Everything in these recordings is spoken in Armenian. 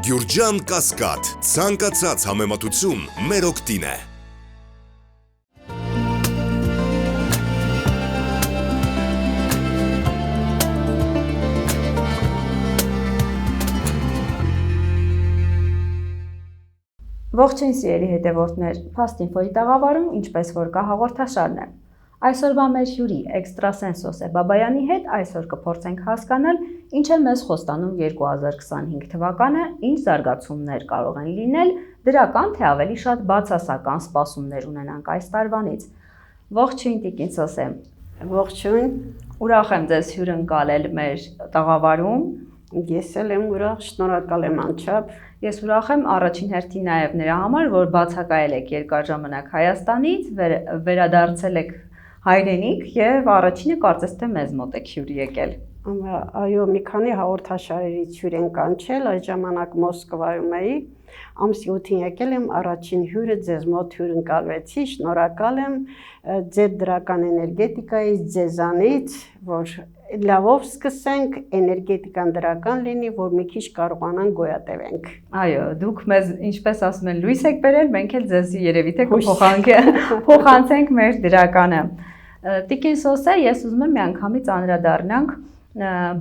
Գյուրջան Կասկադ, ցանկացած համեմատություն մեր օգտին է։ Ողջույն սիրելի հետևորդներ, Fast Info-ի տաղավարում ինչպես որ կա հաղորդաշարն է։ Այսօրվա մեր հյուրի էքստրասենս Սոսե Բաբայանի հետ այսօր կփորձենք հասկանալ ինչ է մեզ խոստանում 2025 թվականը, ինչ զարգացումներ կարող են լինել, դրական թե ավելի շատ բացասական սպասումներ ունենանք այս տարվանից։ Ողջույն Տիկին Սոսե։ Ողջույն։ Ուրախ եմ ձեզ հյուրընկալել մեր տաղավարում։ Ես էլ եմ ուրախ, շնորհակալ եմ անչափ։ Ես ուրախ եմ առաջին հերթին նաև նրա համար, որ բացակայել եք երկար ժամանակ Հայաստանից, վերադարձել եք հայրենիք եւ առաջինը կարծես թե մեզ մոտ եք հյուր եկել։ Այո, մի քանի հաղորդաշարերից հյուր են կանչել, այդ ժամանակ Մոսկվայում էի, ամսի 8-ին եկել եմ, առաջին հյուրը ձեզ մոտ հյուրընկալվեցի, շնորհակալ եմ ձեր դրական էներգետիկայից, ձեզանից, որ լավով սկսենք, էներգետիկան դրական լինի, որ մի քիչ կարողանանք գոյատևենք։ Այո, դուք մեզ ինչպես ասում են, լույս եք բերել, մենք էլ ձեզ երևի թե փոխանցենք մեր դրականը։ Տիկին Սոսե, ես ուզում եմ միանգամից անդրադառնանք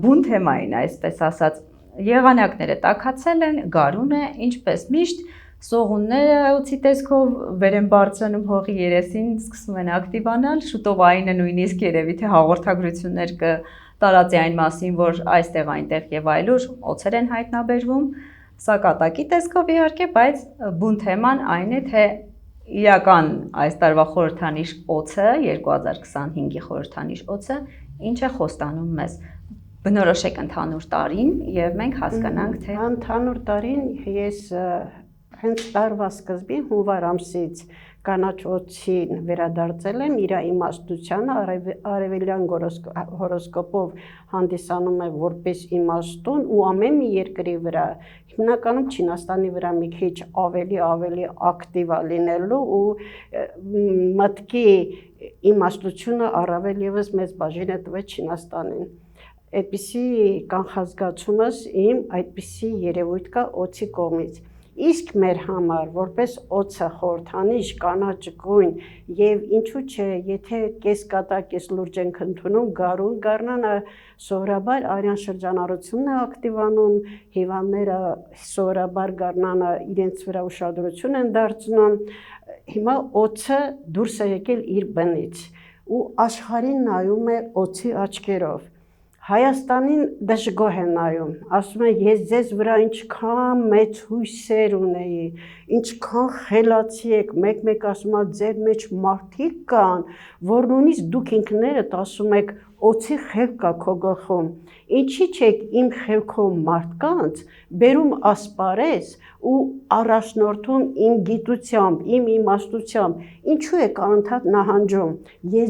բուն թեմային, այսպես ասած, եղանակները տաքացել են, գարուն է, ինչպես միշտ, սողունները օծի տեսքով վեր են բարձրանում հողի երեսին, սկսում են ակտիվանալ, շուտով այնը նույնիսկ երևի թե հաղորդագրություններ կտարածի այն մասին, որ այստեղ այնտեղ եւ այլուր օծեր են հայտնաբերվում, սա կատակի տեսքով իհարկե, բայց բուն թեման այն է, թե իրական այս տարվա խորհրդանիշ օծը, 2025-ի խորհրդանիշ օծը ինչ է խոստանում մեզ։ Բնորոշեք ընդհանուր տարին եւ մենք հասկանանք, թե ընդհանուր տարին ես հենց տարվա սկզբին հունվար ամսից կանաչ օծին վերադարձել եմ, իր իմաստությանը արևելյան հորոսկոպով հանդիսանում է որպես իմաստուն ու ամեն մի երկրի վրա, հիմնականում Չինաստանի վրա մի քիչ ավելի ակտիվ է լինելու ու մտքի իմաստությունը առավել եւս մեծ բաժին է տվել Չինաստանին։ Այդպիսի կանխազգացումս իմ այդպիսի երևույթ կա օծի կողմից։ Իսկ մեր համար, որպես օծը խորհրդանիշ, կանաչ գույն եւ ինչու՞ չէ, եթե կես կատակ, կես լուրջ ենք ընդունում, գարուն գարնանը սովորաբար արյան շրջանառությունն է ակտիվանում, հիվանդները սովորաբար գարնանը իրենց վրա ուշադրություն են դարձնում։ Հիմա օծը դուրս է եկել իր բնից ու աշխարհին նայում է օծի աչքերով։ Հայաստանին դժգոհ են նայում, ասում են ես ձեզ վրա ինչքան մեծ հույսեր ունեի, ինչքան խելացի եք, մեկ ասում է ձեր մեջ մարդիկ կան, որ նույնիսկ դուք ինքներդ ասում եք օծի խելք կա քո գլխում, ինչի՞ չեք իմ խելքով մարդկանց բերում ասպարեզ ու առաջնորդում իմ գիտությամբ, իմ իմաստությամբ, ինչու եք անընդհատ նահանջում, ես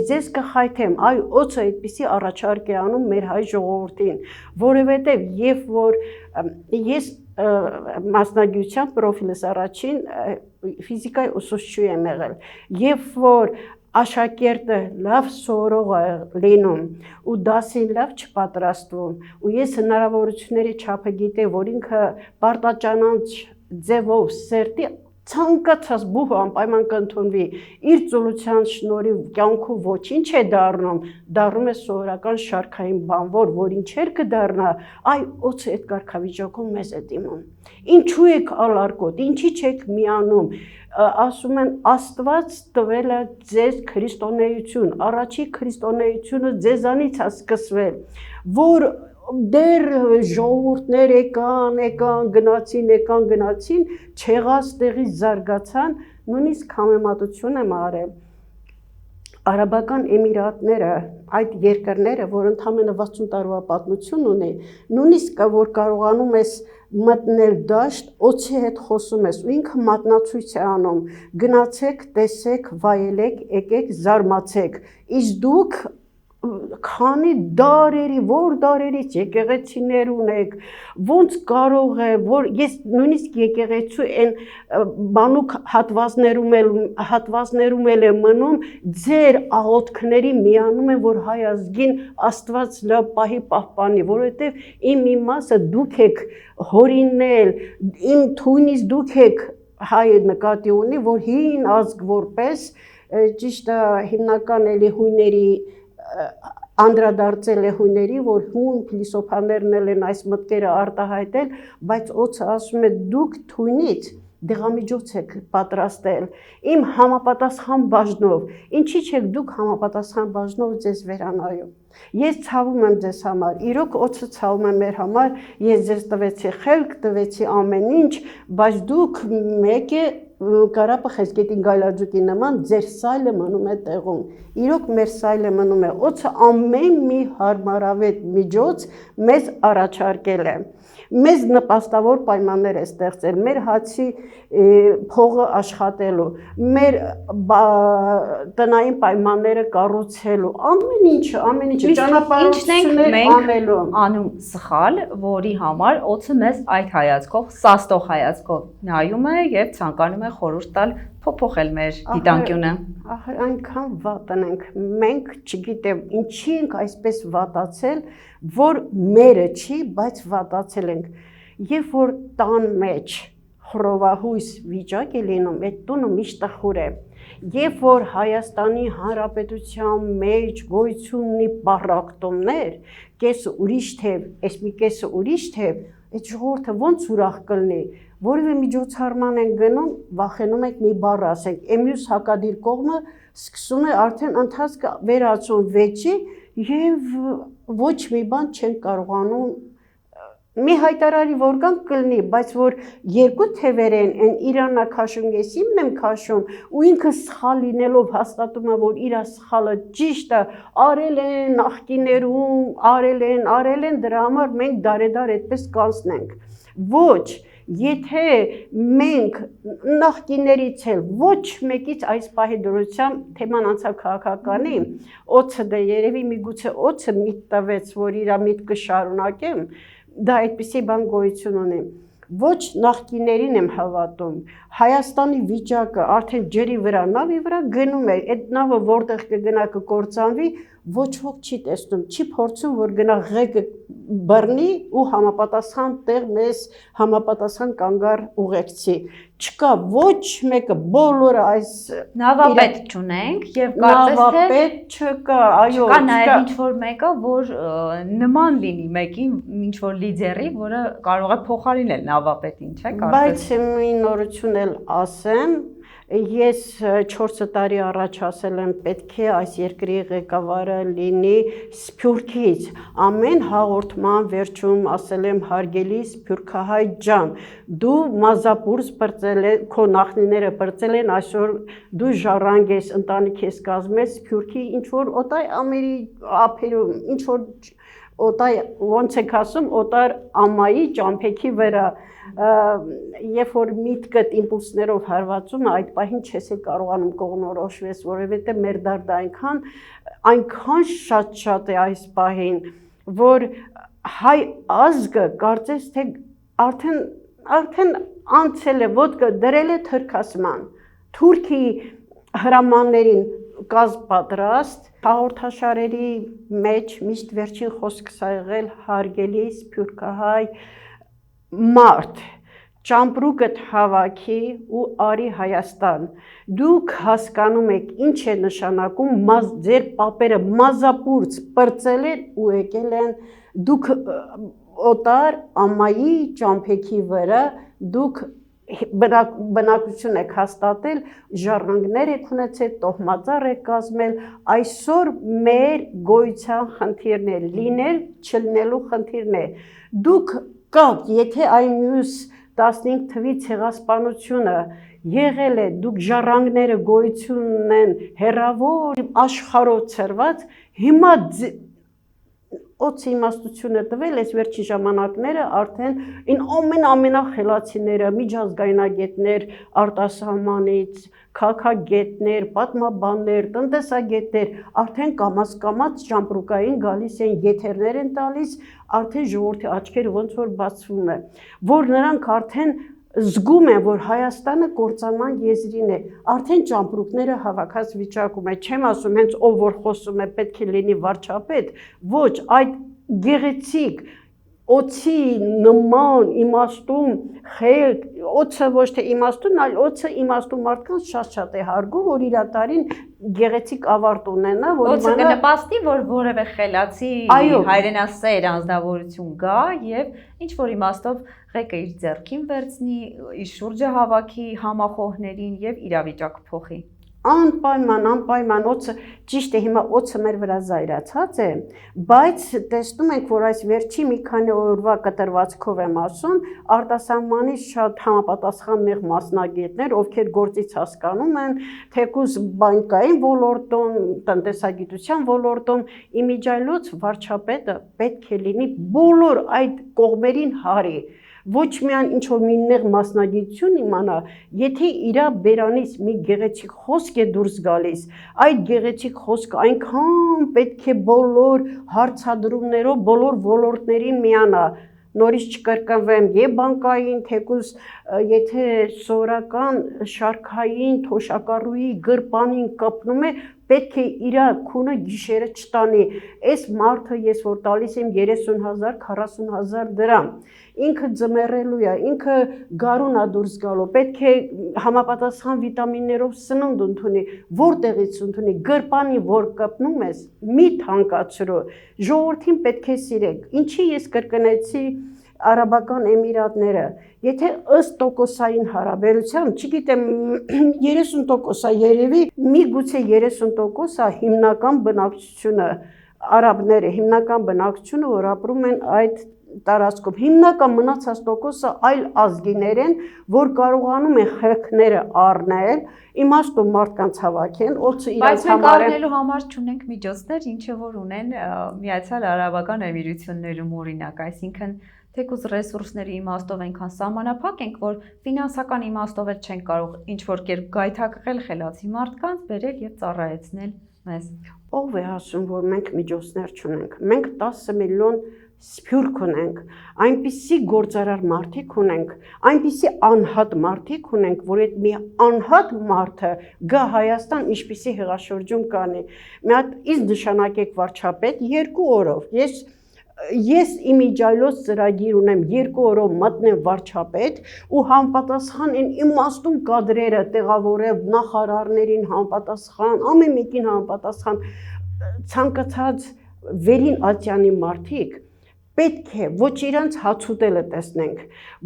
ձեզ կխայթեմ, այ օծը այդպիսի առաջարկ է անում մեր հայ ժողովրդին, որովհետև երբ որ ես մասնագիտությամբ պրոֆիլս առաջին ֆիզիկայի ուսուցչուհի եմ եղել, երբ որ աշակերտը լավ սովորող է լինում ու դասին լավ չպատրաստվում ու ես հնարավորությունների չափը գիտեմ, որ ինքը պարտաճանաչ ձևով սերտի ցանկացած բուհ անպայման կընդունվի, իր ծուլության շնորհիվ կյանքում ոչինչ է դառնում է սովորական շարքային բանվոր, որ ինչեր կդառնա, այ օծը այդ կարգավիճակում մեզ է դիմում։ Ինչու եք ալարկոտ, ինչի չեք միանում, ասում են Աստված տվել է ձեզ քրիստոնեություն, առաջի քրիստոնեությունը ձեզանից է սկսվել, որ դեր ժողովուրդներ եկան, գնացին, չեղած տեղից զարգացան, նույնիսկ համեմատություն եմ արել։ Արաբական Էմիրատները, այդ երկրները, որ ընդամենը 60 տարվա պատմություն ունի, նույնիսկ որ կարողանում ես մտնել դաշտ, օծի հետ խոսում ես ու ինքը մատնացույց է անում, գնացեք, տեսեք, վայելեք, եկեք, զարմացեք, իսկ դուք քանի դարերի, որ դարերից եկեղեցիներ ունեք, ոնց կարող է, որ ես նույնիսկ եկեղեցու այն բանուկ հատվածներում էլ եմ մնում, ձեր աղոթքների միանում են, որ հայ ազգին Աստված լավ պահի պահպանի, որովհետև իմ մի մասը դուք եք հորինել, իմ թույնից դուք եք հայը նկատի ունի, որ հին ազգ որպես ճիշտ հիմնական էլի հույների անդրադարձել է հույների, որ հուն փիլիսոփաներն են այս մտքերը արտահայտել, բայց օծը ասում է դուք թույնից դեղամիջոց եք պատրաստել իմ համապատասխան բաժնով, ինչի՞ չեք դուք համապատասխան բաժնով ձեզ վերանայում։ Ես ցավում եմ ձեզ համար, իրոք օծը ցավում է մեր համար, ես ձեզ տվեցի խելք, տվեցի ամեն ինչ, բայց դուք մեկ է Կարապը Խեսգետին գայլաջուկի նման ձեր սայլը մնում է տեղում։ Իրոք մեր սայլը մնում է, օծը ամեն մի հարմարավետ միջոց մեզ առաջարկել է։ Մեզ նպաստավոր պայմաններ է ստեղծել, մեր հացի փողը աշխատելու, մեր տնային պայմանները կառուցելու, ամեն ինչը ճանապարհություններ անելու։ Անում սխալ, որի համար օծը մեզ այդ հայացքով, սաստող հայացքով նայում է եւ ցանկանում է խորհուրդ տալ փոփոխել մեր դիտանկյունը։ Ահա այնքան վատն ենք, մենք չգիտեմ ինչի ենք այսպես վատացել, որ մերը չի, բայց վատացել ենք։ Երբ որ տան մեջ խռովահույս վիճակ է լինում, այդ տունը միշտ տխուր է։ Երբ որ Հայաստանի Հանրապետության մեջ գոյություն ունի պառակտումներ, կեսը ուրիշ թեւ, այս մի կեսը ուրիշ թեւ, այդ ժողովուրդը ոնց ուրախ կլինի, որևէ միջոցառման են գնում, վախենում եք մի բառ ասենք, մյուս հակադիր կողմը սկսում է արդեն ընթացքը վերածում վեճի եւ ոչ մի բան չեն կարողանում մի հայտարարի որքան կլինի, բայց որ երկու թևեր են, այն Իրանն է քաշում, ես իմն եմ քաշում, ու ինքը սխալ լինելով հաստատում է, որ իր սխալը ճիշտ է, արել են նախկիներում, արել են, դրա համար մենք դարեդար այդպես կանցնենք։ Ոչ, եթե մենք նախկիներից էլ ոչ մեկից այս պահի դրությամբ թեման անցավ քաղաքականի, օծը դե երևի միգուցե օծը միտ տվեց, որ իր միտքը շարունակեմ, դա այդպիսի բան գոյություն ունի։ Ոչ նախկիներին եմ հավատում, Հայաստանի վիճակը արդեն ջրի վրա, նավի վրա գնում է, այդ նավը որտեղ կգնա կկործանվի, ոչ ոք չի տեսնում, չի փորձում, որ գնա ղեկը բռնի ու համապատասխան տեղ մեզ համապատասխան կանգար ուղեկցի։ Չկա ոչ մեկը, բոլորը այս նավապետ չունենք եւ կարծես թե նավապետ չկա, այո, չկա նաեւ ինչ-որ մեկը, որ նման լինի մեկին, ինչ-որ լիդերի, որը կարող է փոխարինել նավապետին, չէ՞, կարծես։ Բայց մի նորություն էլ ասեմ, ես 4 տարի առաջ ասել եմ պետք է այս երկրի ղեկավարը լինի Սփյուռքից, ամեն հաղորդման վերջում ասել եմ հարգելի սփյուռքահայ ջան, դու մազապուրս բրծել ես, քո նախնիները բրծել են, այսօր դու ժառանգ ես, ընտանիք ես կազմել Սփյուռքի ինչ-որ օտայ ամերի ափերում, ինչ-որ օտայ ոնց եք ասում, օտար ամայի ճամփեքի վրա, երբ որ միտքդ իմպուլսներով հարվածում է, այդ պահին չես կարողանում կողմնորոշվես, որովհետև մեր դարդը այնքան շատ է այս պահին, որ հայ ազգը կարծես թե արդեն անցել է, ոտքը դրել է թրքասման, Թուրքի հրամաններին կազմ պատրաստ, հաղորդաշարերի մեջ միշտ վերջին խոսքս ա եղել հարգելի սփյուռքահայ մարդ, ճամպրուկդ հավաքի ու արի Հայաստան, դուք հասկանում եք ինչ է նշանակում, ձեր պապերը մազապուրց պրծել են ու եկել են, դուք օտար ամայի ճամփեքի վրա, դուք բնակություն եք հաստատել, ժառանգներ եք ունեցել, տոհմածառ եք կազմել, այսօր մեր գոյության խնդիրն է, լինել չլինելու խնդիրն է, դուք կաք, եթե այն մյուս 15 թվի ցեղասպանությունը եղել է, դուք ժառանգները գոյություն ունեն հեռավոր աշխարհով ցրված, հիմա օծի իմաստությունը տվել, այս վերջի ժամանակները արդեն ամենախելացիները, միջազգայնագետներ արտասահմանից, քաղաքագետներ, պատմաբաններ, տնտեսագետներ արդեն կամաց ճամպրուկային գալիս են, եթերներ են տալիս, արդեն ժողովրդի աչքերը ոնց որ բացվում է, որ նրանք արդեն զգում են, որ Հայաստանը կործանման եզրին է, արդեն ճամպրուկները հավաքած վիճակում է, չեմ ասում հենց ով որ խոսում է պետք է լինի վարչապետ, ոչ, այդ գեղեցիկ օծի նման իմաստուն խելք, օծը ոչ թե իմաստուն, այլ օծը իմաստուն մարդկանց շատ է հարգում, որ իր տարին գեղեցիկ ավարտ ունենա, որ օծը կնպաստի, որ որևէ խելացի հայրենասեր անձնավորություն գա եւ ինչ որ իմաստով ղեկը իր ձեռքին վերցնի, իր շուրջը հավաքի համախոհներին եւ իրավիճակը փոխի։ Անպայման օծը ճիշտ է, հիմա օծը մեր վրա զայրացած է, բայց տեսնում ենք, որ այս վերջի մի քանի օրվա կտրվածքով եմ ասում, արտասահմանից շատ համապատասխան նեղ մասնագետներ, ովքեր գործից հասկանում են, թեկուզ բանկային ոլորտում, տնտեսագիտության ոլորտում, իմիջիայլոց վարչապետը պետք է լինի բոլոր այդ կողմերին հարի, ոչ միայն ինչ որ մի նեղ մասնագիտություն իմանա, եթե իր բերանից մի գեղեցիկ խոսք է դուրս գալիս, այդ գեղեցիկ խոսքը այնքան պետք է բոլոր հարցադրումներով, բոլոր ոլորտներին միանա, նորից չկրկնվեմ, եւ բանկային, թեկուզ եթե սովորական շարքային թոշակառուի գրպանին կպնում է, պետք է իր քունը գիշերը չտանի, այս մարդը ես որ տալիս եմ 30,000, 40,000 դրամ, ինքը ձմեռելու է, ինքը գարուն է դուրս գալու, պետք է համապատասխան վիտամիններով սնունդ ընդունի, որտեղից ընդունի, գրպանի որ կպնում ես, մի թանկացրու, ժողովրդին պետք է սիրեք, ինչի ես կրկնեցի Արաբական Էմիրատները, եթե ըստ տոկոսային հարաբերության, չգիտեմ 30% երևի, միգուցե 30% հիմնական բնակչությունը, արաբները, հիմնական բնակչությունը, որ ապրում են այդ տարածքում, հիմնական մնացած տոկոսը այլ ազգիներ են, որ կարողանում են խելքները առնել, իմաստուն մարդկանց հավաքեն, օծը իրաց բայց մենք առնելու համար չունենք միջոցներ, ինչը որ ունեն Միացյալ Արաբական Էմիրություններում օրինակ, այսինքն թեկուզ ռեսուրսների իմաստով այնքան սահմանափակ ենք, որ ֆինանսական իմաստով էլ չենք կարող ինչ-որ կերպ գայթակղել խելացի մարդկանց, բերել եւ ծառայեցնել մեզ։ Ով է ասում, որ մենք միջոցներ չունենք։ Մենք 10 միլիոն սփյուռք ունենք, այնպիսի գործարար մարդիկ ունենք, այնպիսի անհատ մարդիկ ունենք, որ այդ մի անհատ մարդը գա Հայաստան, ինչպիսի հեղաշրջում կանի։ Մի հատ ինձ նշանակեք վարչապետ 2 օրով։ Ես իմիջիայլոց ծրագիր ունեմ 2 օրով մտնեմ վարչապետ ու համապատասխան են իմաստուն կադրերը տեղավորել նախարարներին համապատասխան, ամեն մեկին համապատասխան ցանկացած վերին ատյանի մարդիկ պետք է ոչ իրանց հացուտելը տեսնենք,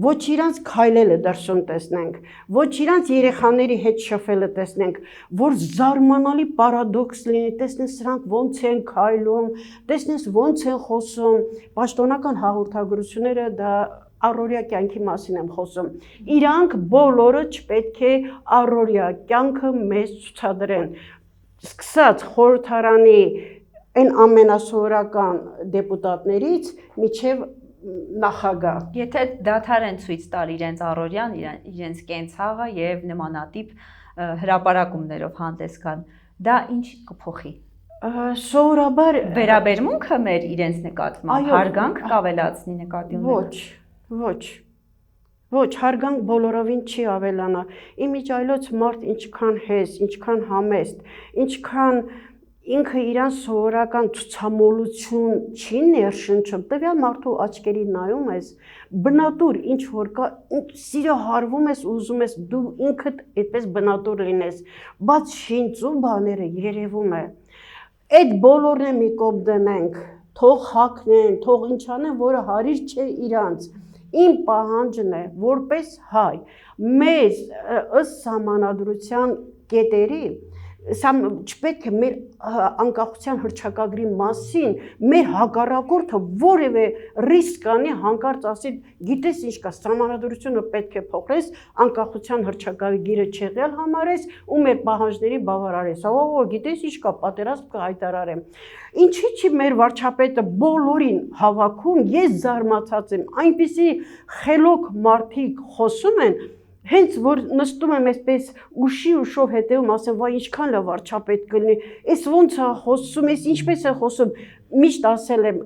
ոչ իրանց քայլելը դրսում տեսնենք, ոչ իրանց երեխաների հետ շփվելը տեսնենք, որ զարմանալի պարադոքս լինի, տեսնես սրանք ոնց են քայլում, տեսնես ոնց են խոսում, պաշտոնական հաղորդագրությունները դա առօրյա կյանքի մասին եմ խոսում, իրանք բոլորը չպետք է առօրյա կյանքը մեզ ցուցադրեն, սկսած խորհրդարանի այն ամենասովորական դեպուտատներից միջև նախագահ։ Եթե դադար են ցույց տալ իրենց առօրյան, իրենց կենցաղը եւ նմանատիպ հրապարակումներով հանդես գան, դա ինչ կփոխի։ Սովորաբար վերաբերմունքը մեր իրենց նկատմամբ հարգանք կավելացնի նկատի ունենալը։ Ոչ, հարգանք բոլորովին չի ավելանա։ Իմիջիայլոց մարդ ինչքան հեզ, ինչքան համեստ, ինչքան ինքը իրան սովորական ցուցամոլություն չի ներշնչում, տվյալ մարդու աչքերի նայում ես, բնատուր ինչ որ կա, սիրահարվում ես, ուզում ես դու ինքդ այդպես բնատուր լինես, բայց շինծու բաները երևում է։ Այդ բոլորն է մի կողմ դնենք, թող հագնեն, թող ինչ անեն, որը հարիր չէ իրանց։ Իմ պահանջն է, որպես հայ, մեզ ըստ սահմանադրության կետերի Սա չպետք է մեր անկախության հռչակագրի մասին մեր հակառակորդը որևէ ռիսկ անի հանկարծ ասի գիտես ինչ կա սահմանադրությունը պետք է փոխես անկախության հռչակագիրը չեղյալ համարես ու մեր պահանջների բավարարես գիտես ինչ կա պատերազմ կհայտարարեմ ինչի՞ չի մեր վարչապետը բոլորին հավաքում ես զարմացած եմ այնպիսի խելոք մարդիկ խոսում են Հենց որ նստում եմ այսպես ուշով հետևում, ասեմ, վայ ինչքան լավ վարչապետ կլինի, այս ոնց է խոսում, այս ինչպես է խոսում, միշտ ասել եմ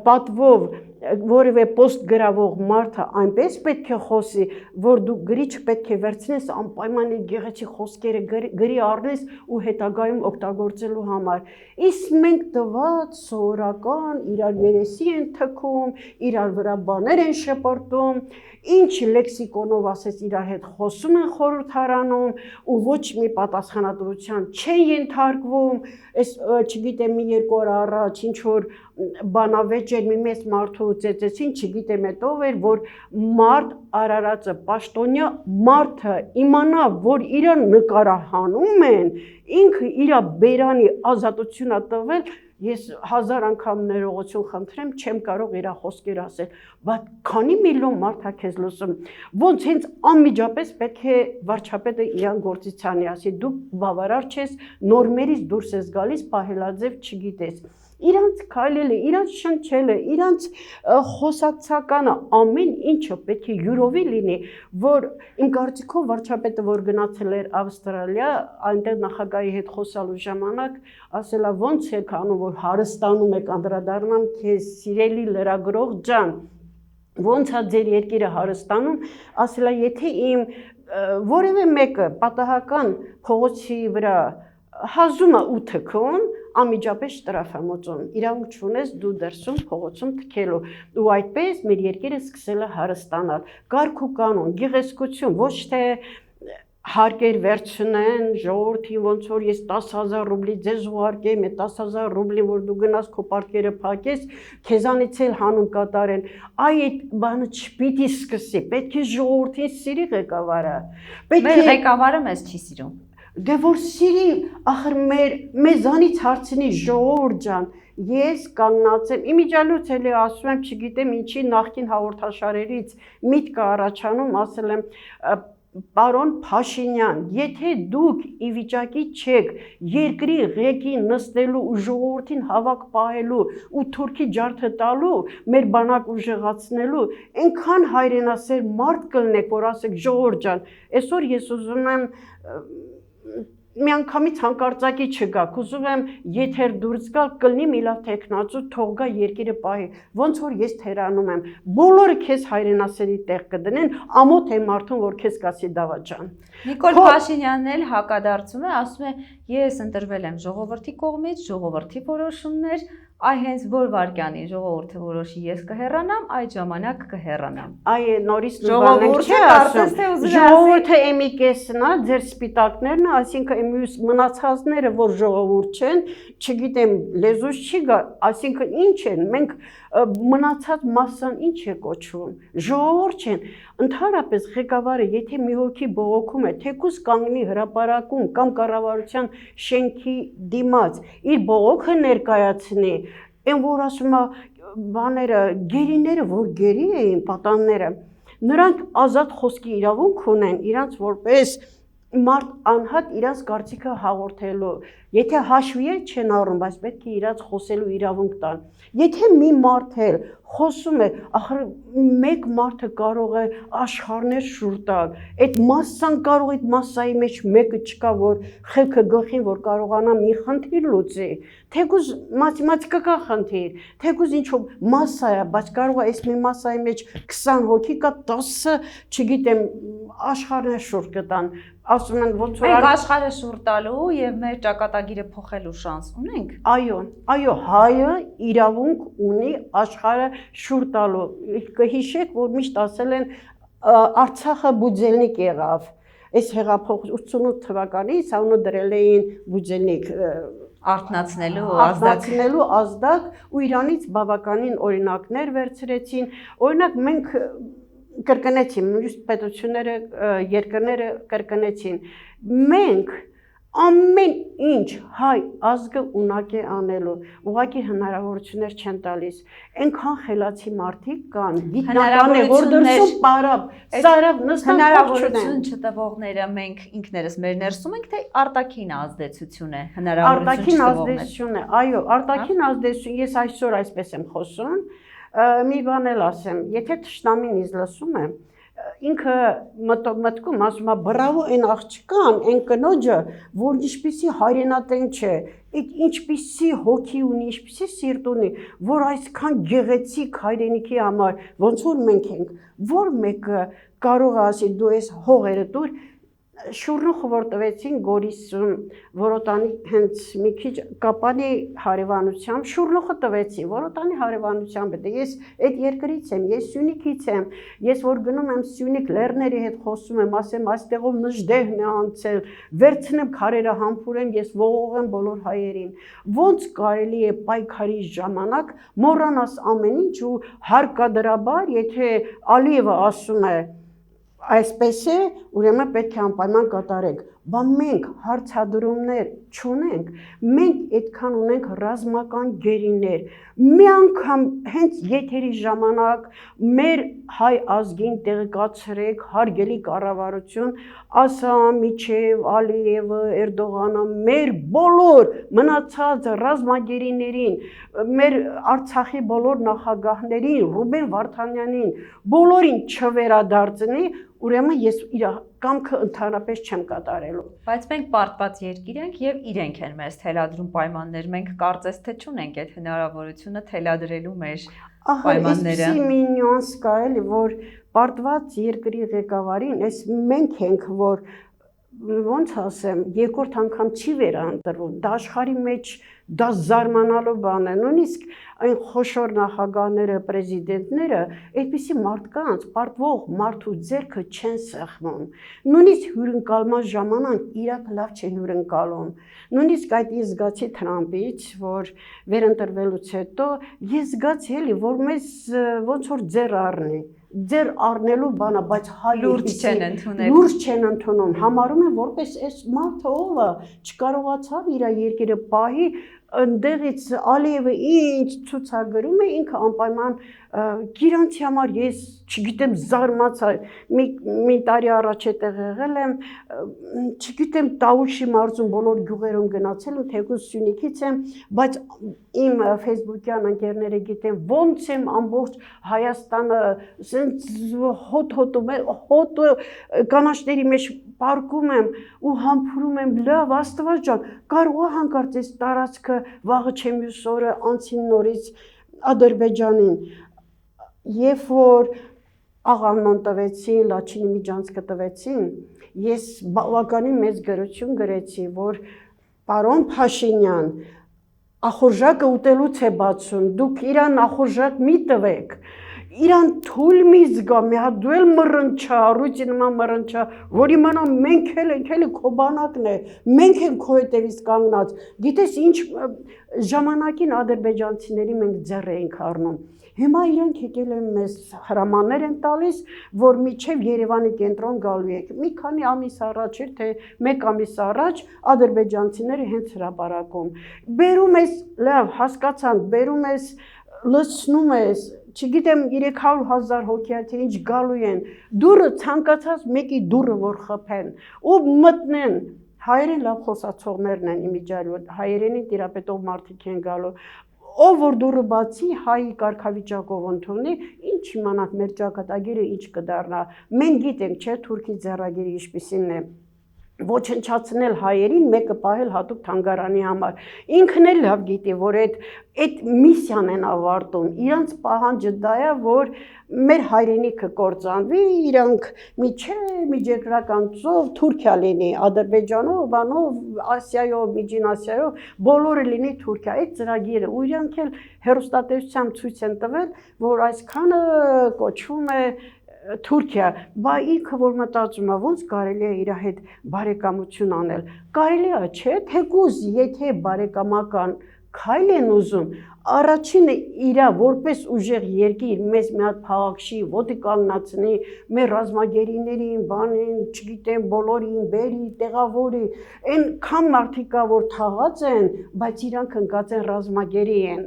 պատվով որևէ պոստ գրավող մարդը այնպես պետք է խոսի, որ դու գրիչ պետք է վերցնես անպայման գեղեցիկ խոսքերը գրի առնես ու հետագայում օգտագործելու համար։ Իսկ մենք տված սովորական իրար երեսի են թքում, իրար վրա բաներ են շպրտում, ինչ լեքսիկոնով ասես իրար հետ խոսում են խորհրդարանում ու ոչ մի պատասխանատվության չեն ենթարկվում, այս չգիտեմ մի երկու օր առաջ ինչ որ բանավեճ էր մի մեծ մարդու ծեծեցին, չգիտեմ էդ ով էր, որ մարդ Արարածը պաշտոնյա մարդը իմանա, որ իրան նկարահանում են, ինքը իր բերանի ազատությունա տվել, ես 1000 անգամ ներողություն խնդրեմ, չեմ կարող իր խոսքեր ասել, բայց քանի միլիոն մարդ է քեզ լսում, ոնց հենց անմիջապես պետք է վարչապետը իրան գործից անի, ասի դու բավարար չես, նորմերից դուրս ես գալիս, պահելաձև չգիտես։ Իրանց քայլելը, իրանց շնչելը, իրանց խոսակցականը ամեն ինչը պետք է յուրովի լինի, որ իմ կարծիքով վարչապետը որ գնացել էր Ավստրալիա, այնտեղ նախագահի հետ խոսալու ժամանակ ասել է ոնց եք անում, որ հարստանում եք անդրադառնամ քեզ սիրելի լրագրող ջան, ոնց է ձեր երկիրը հարստանում, ասել է եթե իմ որևէ մեկը պատահական փողոցի վրա հազում է ու թքում անմիջապես շտրաֆ է մոծում, իրավունք չունես դու դրսում փողոցում թքելու ու այդպես մեր երկիրը սկսել է հարստանալ, կարգ ու կանոն, գեղեցկություն, ոչ թե հարկեր վերցնեն, ժողովրդին ոնց որ ես 10,000 ռուբլի ձեզ ուղարկեմ, այդ 10,000 ռուբլի որ դու գնաս քո պարտքերը փակես, քեզանից էլ հանուն կատարեն, այդ բանը չպիտի սկսի, պետք է ժողովրդին սիրի ղեկավարը, մեր ղեկավարը մեզ չի սիրում Դե որ սիրի, ախր մեզանից հարցնի ժողովուրդ ջան, ես կանգնած եմ, իմիջիալուց էլի ասում եմ, չգիտեմ ինչի նախկին հաղորդաշարերից միտքը առաջանում, ասել եմ, պարոն Փաշինյան, եթե դուք ի վիճակի չեք երկրի ղեկին նստելու ու ժողովրդին հավաք պահելու ու թուրքի ջարդը տալու, մեր բանակ ուժեղացնելու, այնքան հայրենասեր մարդ կլնեք, որ ասեք ժողովուրդ ջան, այսօր ես ուզում եմ միանգամից հանկարծակի չգաք, ուզում եմ եթեր դուրս գալ, կլնի մի լավ թեկնածու, թող գա երկիրը պահի, ոնց որ ես թերանում եմ, բոլորը քեզ հայրենասերի տեղ կդնեն, ամոթ է մարդուն, որ քեզ կասի դավաճան։ Նիկոլ Փաշինյանն էլ հակադարձում է, ասում է, ես ընտրվել եմ ժողովրդի կողմից, ժողովրդի որոշումներ, այ հենց որ վարքյանին ժողովուրդը որոշի ես կհեռանամ, այդ ժամանակ կհեռանամ։ Այ նորից նույնանք չի ասում։ Ժողովուրդը եմի կեսն է, ձեր սպիտակներն է, այսինքն մյուս մնացածները, որ ժողովուրդ չեն, չգիտեմ, լեզուս չի գա, այսինքն ինչ են, մենք մնացած մասսան ինչ է կոչվում, ժողովուրդ չեն, ընդհանրապես ղեկավարը, եթե մի հոգի բողոքում է, թեկուզ կանգնի հրապարակում կամ կառավարության շենքի դիմաց, իր բողոքը ներկայացնի, այն որ ասում է բաները, գերիները, որ գերի էին, պատանները, նրանք ազատ խոսքի իրավունք ունեն, իրանց որպես մարդ անհատ իրանց կարծիքը հաղորդելու, եթե հաշվի էլ չեն առնում, բայց պետք է իրանց խոսելու իրավունք տան, եթե մի մարդ էլ խոսում է, ախր մեկ մարդը կարող է աշխարհներ շուռ տալ, այդ մասսան կարող այդ մասսայի մեջ մեկը չկա, որ խելքը գլխին, որ կարողանա մի խնդիր լուծի, թեկուզ մաթեմատիկա խնդիր, թեկուզ ինչ-որ մասսա է, բայց կարող է այս մի մասսայի մեջ 20 հոգի կա, 10-ը, չգիտեմ, աշխարհներ շուռ կտան, ասում են ոնց որ մենք աշխարհը շուռ տալու եւ մեր ճակատագիրը փոխելու շանս ունենք։ Այո, հայը իրավունք ունի աշխարհը շուռ տալու։ Կհիշեք, որ միշտ ասել են Արցախը բուձելնիկ եղավ։ Այս հեղափոխ 88 թվականից անունը դրել էին բուձելնիկ արթնացնելու ազդակ ու Իրանից բավականին օրինակներ վերցրեցին։ Օրինակ մենք կրկնեցին, մյուս պետությունները, երկրները կրկնեցին։ Մենք ամեն ինչ հայ ազգը ունակ է անելու, ուղղակի հնարավորություններ չեն տալիս։ Այնքան խելացի մարդիկ կան, գիտնական է, որ դրսում պարապ, սարավ նստան հնարավորություն չտվողները մենք ինքներս մեր ներսում ենք, թե արտաքին ազդեցություն է հնարավորություն ազդեցություն է, այո, արտաքին ազդեցություն, ես այսօր այսպես եմ խոսում, մի բան էլ ասեմ, եթե թշնամին ինձ լսում է, ինքը մտքում ասում է բրավո այն աղջկան, այն կնոջը, որ ինչպիսի հայրենատենչ է, ինչպիսի հոգի ունի, ինչպիսի սիրտ ունի, որ այսքան գեղեցիկ հայրենիքի համար, ոնց որ մենք ենք, որ մեկը կարող է ասի դու ես հողերը դուր, շուրնուխը որ տվեցին Գորիսում, որոտանի հենց մի քիչ կապանի հարևանությամբ, շուրնուխը տվեցի, որոտանի հարևանությամբ, դե ես այդ երկրից եմ, ես Սյունիքից եմ, ես որ գնում եմ Սյունիք լեռների հետ խոսում եմ, ասեմ այստեղով նժդեհն է անցել, վերցնեմ քարերը համբուրեմ, ես ողողեմ բոլոր հայերին, ոնց կարելի է պայքարի ժամանակ մոռանաս ամեն ինչ ու հարկադրաբար, եթե Ալիևը ասում է այսպես է, ուրեմն պետք է անպայման կատարենք, բայց մենք հարցադրումներ չունենք, մենք այդքան ունենք ռազմական գերիներ, մի անգամ հենց եթերի ժամանակ մեր հայ ազգին տեղեկացրեք հարգելի կառավարություն, ասա միջև Ալիևը, Էրդողանը, մեր բոլոր մնացած ռազմագերիներին, մեր Արցախի բոլոր նախագահներին, Ռուբեն Վարդանյանին, բոլորին չվերադարձնի, ուրեմն ես իր կամքը ընդհանրապես չեմ կատարելու։ Բայց մենք պարտված երկիր ենք եւ իրենք են մեզ թելադրում պայմաններ, մենք կարծես թե չունենք այդ հնարավորությունը թելադրելու մեր պայմանները։ Ահա, մի նյուանս կա էլի, որ պարտված երկրի ղեկավարին, այս մենք ենք, որ ոնց ասեմ, երկրորդ անգամ չի վերընտրվում, դա աշխարհի մեջ դա զարմանալու բան է, նույնիսկ այն խոշոր նախագահները, պրեզիդենտները, այդպիսի մարդկանց պարտվող մարդու ձեռքը չեն սեղմում, նույնիսկ հյուրընկալման ժամանակ իրաք լավ չեն հյուրընկալում, նույնիսկ այդ ես զգացի Թրամփից, որ վերընտրվելուց հետո ես զգացի էլի, որ մեզ ոնց որ ձեռ առնի, ձեր առնելու բանը, բայց լուրջ չեն ընդունել։ Լուրջ չեն ընդունում, համարում են որպես այս մարդը ով է, չկարողացավ իր երկիրը պահի, ընդեղից Ալիևը ինչ ցուցագրում է, ինքը անպայման գիրանցի համար ես չգիտեմ զարմացա, մի տարի առաջ այդտեղ եղել եմ, չգիտեմ Տավուշի մարզում բոլոր գյուղերում գնացել եմ, թեկուզ Սյունիքից եմ, բայց իմ Facebook-յան ընկերները գիտեն ոնց եմ ամբողջ Հայաստանը սենց հոտ-հոտում եմ, հոտ կանաչների մեջ պարկում եմ ու համբուրում եմ, լավ Աստված ջան, կարող է հանկարծ այս տարածքը վաղը չեմ մյուս օրը անցին նորից Ադրբեջանին, երբ որ աղավնոն տվեցին, Լաչինի միջանցքը տվեցին, ես բավականին մեծ գրություն գրեցի, որ պարոն Փաշինյան, ախորժակը ուտելուց է բացում, դուք իրան ախորժակ մի տվեք, իրան թույլ մի զգա, մի հատ դու էլ մռնչա, ռուտի նման մռնչա, որ իմանա մենք էլ ենք, էլի քո բանակն է, մենք ենք քո հետևից կանգնած, գիտես ինչ ժամանակին ադրբեջանցիների մենք ձեռ էինք առնում, հիմա իրանք եկել են մեզ հրամաններ են տալիս, որ միջև Երևանի կենտրոն գալու եք, մի քանի ամիս առաջ էր, թե մեկ ամիս առաջ ադրբեջանցիները հենց հրապարակում, բերում ես, լավ, հասկացանք, բերում ես, լցնում ես, չգիտեմ 300,000 հոգի թե ինչ գալու են, դուրը ցանկացած մեկի դուրը որ խփեն ու մտնեն, հայերեն լավ խոսացողներն են իմիջիայլոտ, հայերենի տիրապետող մարդիկ են գալու, ով որ դուրը բացի հայի կարգավիճակով ընդունի, ինչ իմանանք մեր ճակատագիրը ինչ կդառնա, մենք գիտենք չէ թուրքի ձեռագիրը ինչպիսին է, ոչնչացնել հայերին, մեկը պահել հատուկ թանգարանի համար, ինքն էլ լավ գիտի, որ այդ միսիան են ավարտում, իրանց պահանջը դա է, որ մեր հայրենիքը կործանվի, իրանք միջերկրական ծով Թուրքիա լինի, Ադրբեջանով, բանով, Ասիայով, Միջին Ասիայով, բոլորը լինի Թուրքիա, այդ ծրագիրը, ու իրանք էլ հեռուստատեսությամբ ցույց են տվել, որ այսքանը կոչվում է Թուրքիա, բա ինքը որ մտածում է, ոնց կարելի է իր հետ բարեկամություն անել, կարելի է, չէ, թեկուզ եթե բարեկամական քայլ են ուզում, առաջինը իրա որպես ուժեղ երկիր մեզ մի հատ փաղաքշի, ոտի կանգնացնի, մեր ռազմագերիներին, բանին, չգիտեմ, բոլորին, բերի, տեղավորի, այնքան մարդիկ կա, որ թաղած են, բայց իրանք ընկած են ռազմագերի են,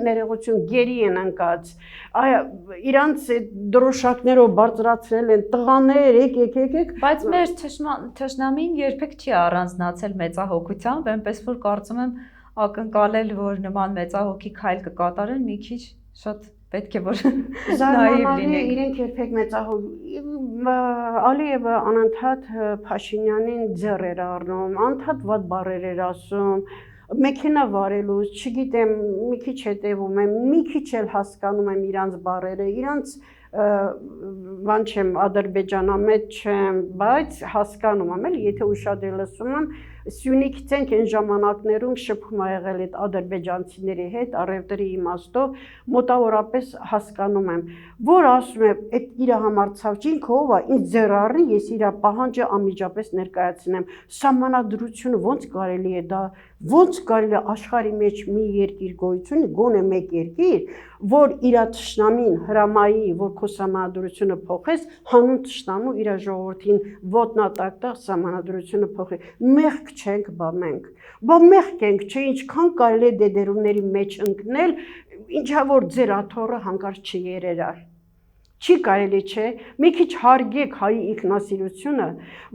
ներողություն, գերի են ընկած, իրանց դրոշակներով բարձրացրել են, տղաներ, եկեք, բայց մեր թշնամին երբեք չի առանձնացել մեծահոգությամբ, այնպես որ կարծում եմ ակնկալել, որ նման մեծահոգի քայլ կկատարեն, մի քիչ շատ պետք է որ նայիվ լինենք։ Իրենք երբեք մեծահոգի Ալիևը անընդհատ Փաշինյանին ձեռ էր առնում, անընդհատ վատ բառեր էր ասում, մեքենա վարելուց, չգիտեմ, մի քիչ հետևում եմ, մի քիչ էլ հասկանում եմ իրանց բառերը, իրանց բան չեմ, ադրբեջանամետ չեմ, բայց հասկանում եմ, եթե ուշադիր լսում եմ, Սյունիքից ենք այն ժամանակներում շփում ա եղել այդ ադրբեջանցիների հետ, առևտրի իմաստով, մոտավորապես հասկանում եմ, որ ասում եմ, այդ իր համար ցավջինքը ով է, ինձ ձեռ առնի, ես իր պահանջը անմիջապես ներկայացնեմ, սահմանադրությունը ոնց կարելի է դա, ոնց կարելի է աշխարհի մեջ մի երկիր գոյություն, գոնե մեկ երկիր, որ իր թշնամին հրամայի, որ քո սահմանադրությունը փոխես, հանուն թշնամու իր ժողովրդին ոտնատակ սահմանադրությունը փոխի։ Մեղք չենք, բա մեղք ենք, չէ, ինչքան կարելի է դեդերումների մեջ ընկնել, ինչա որ ձեր աթոռը հանկարծ չերերար։ Չի կարելի չէ, մի քիչ հարգեք հայի ինքնասիրությունը,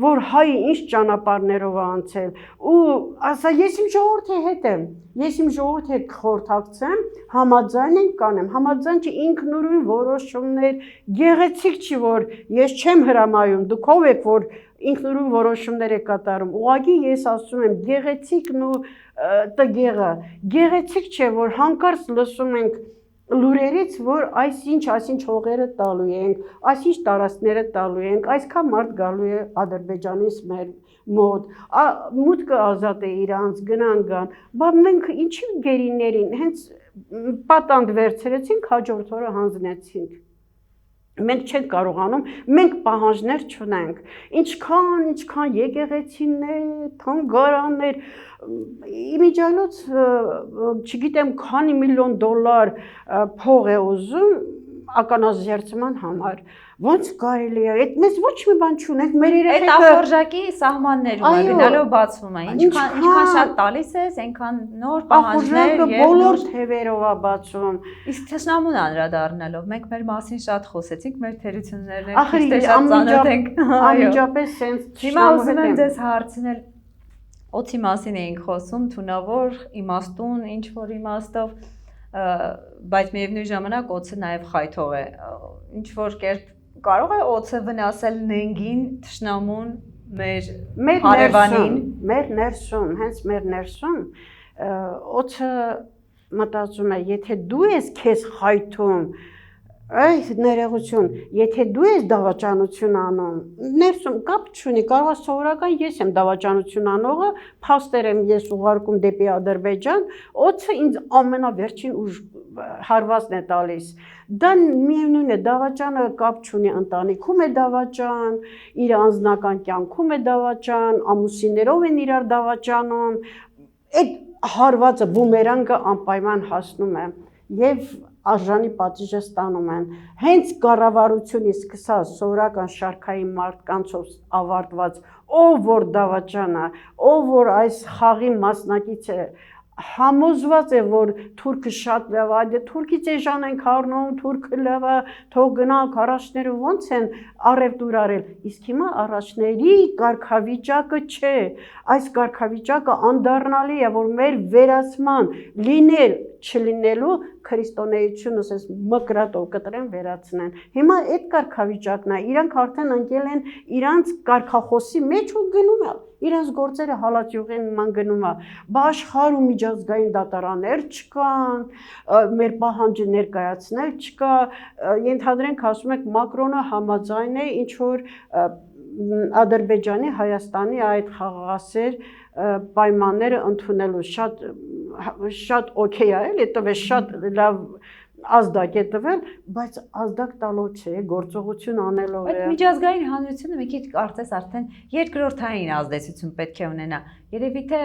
որ հայի ինչ ճանապարհներով է անցել, ու ասա ես իմ ժողովրդի հետ եմ, ես իմ ժողովրդի հետ կխորհրդակցեմ, համաձայն ենք կանեմ, համաձայն չի ինքնուրույն որոշումներ, գեղեցիկ չի, որ ես չեմ հրամայում, դուք ով եք, որ ինքնուրույն որոշումներ եք կատարում, ուղղակի ես ասում եմ, գեղեցիկն ու տգեղը, գեղեցիկ չէ, որ հանկարծ լսում ենք լուրերից, որ այսինչ հողերը տալու ենք, այսինչ տարածքները տալու ենք, այսքան մարդ գալու է Ադրբեջանից մեր մոտ, մուտքը ազատ է իրանց, գնան, բա մենք ինչի գերիներին, հենց պատանդ վերցրեցինք, հաջորդ օրը հանձնեցինք, մենք չենք կարողանում, մենք պահանջներ չունենք, ինչքան եկեղեցիներ, թանգարաններ, իմիջիայլոց, չգիտեմ, քանի միլիոն դոլար փող է ուզում ականազերծման համար, ոնց կարելի է, այդ մեզ ոչ մի բան չունենք, մեր երեխեքը… Այդ ախորժակի սահմաններում է, գնալով բացվում է, ինչքան շատ տալիս ես, այնքան նոր պահանջներ և բոլոր թևերով է բացում։ Իսկ թշնամուն անդրադառնալով, մենք մեր մասին շատ խոսեցինք, մեր թերություններն ենք, քիչ շատ ծանոթ ենք։ Անմիջապես սենց Հիմա ուզում եմ ձեզ հարցնել, օդի մասին էինք խոսում, թունավոր, իմաստուն, ինչ-որ իմաստով, բայց միևնույն ժամանակ օդը նաև խայթող է, ինչ-որ կերպ կարող է օդը վնասել նենգին, թշնամուն, մեր հարևանին։ Մեր ներսում, հենց մեր ներսում, օդը մտածում է, եթե դու ես քեզ խայթում, այս ներողություն, եթե դու ես դավաճանություն անում, ներսում կապ չունի, կարող է սովորական ես եմ դավաճանություն անողը, փաստեր եմ ես ուղարկում դեպի Ադրբեջան, օդը ինձ ամենավերջին հարվածն է տալիս։ Դա միևնույն է, դավաճանը կապ չունի ընտանիքում է դավաճան, իր անձնական կյանքում է դավաճան, ամուսիններով են իրար դավաճանում, այդ հարվածը բումերանգը անպայման հասնում է եւ արժանի պատիժը ստանում են։ Հենց կառավարությունից սկսած սովորական շարքային մարդկանցով ավարտված, ով որ դավաճանը, ով որ այս խաղի մասնակից է, համոզված է, որ թուրքը շատ լավ է, դե թուրքից էժան ենք առնում, թուրքը լավ է, թող գնանք առաջները ոնց են առևտուր արել, իսկ հիմա առաջների կարգավիճակը չէ, այս կարգավիճակը անդառնալի է, որ մեր վերացման լինել չլինելու քրիստոնեությունս այս մկրատով կտրեն վերացնեն։ Հիմա այդ կարգավիճակն է, իրանք արդեն ընկել են իրանց կարգախոսի մեջ ու գնում է, իրանց գործերը հալածյուղին ման գնում է, բա աշխարհում միջազգային դատարաններ չկան, մեր պահանջը ներկայացնել չկա, ենթադրենք ասում եք Մակրոնը համաձայն է ինչ որ Ադրբեջանի, Հայաստանի այդ խաղաղասեր պայմանները ընդունելու շատ օքեյ է, էլի, տվե շատ լավ ազդակ է տվել, բայց ազդակ տալով չէ, գործողություն անելով է։ Այդ միջազգային հանրությունը մի քիչ կարծես արդեն երկրորդային ազդեցություն պետք է ունենա։ Երևի թե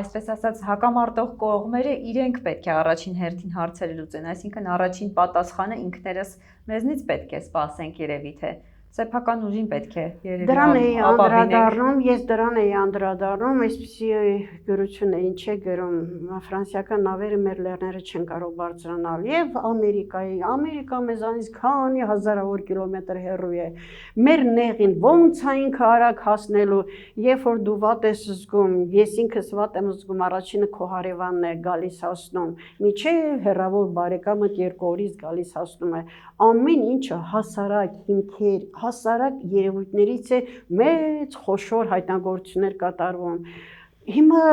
այսպես ասած հակամարտող կողմերը իրենք պետք է առաջին հերթին հարցերը լուծեն, այսինքն առաջին պատասխանը ինքներս մեզնից պետք է սպասենք երևի թե սեփական ուժին պետք է երևի դրան էի անդրադառնում, ես դրան էի անդրադառնում, այսպեսի գրություն է, ինչ է գրում, ֆրանսիական նավերը մեր լեռները չեն կարող բարձրանալ եւ Ամերիկա մեզանից քանի հազարավոր կիլոմետր հեռու է։ Մեր նեղին ոնց է ինքը արագ հասնելու, երբ որ դու վատ ես զգում, ես ինքս վատ եմ զգում, առաջինը քո հարևանն է գալիս հասնում, միջև հեռավոր բարեկամը 2 օրից գալիս հասնում է, ամեն ինչը հասարակ հիմքեր հասարակ երևույթներից է մեծ խոշոր հայտնագործություններ կատարվում։ Հիմա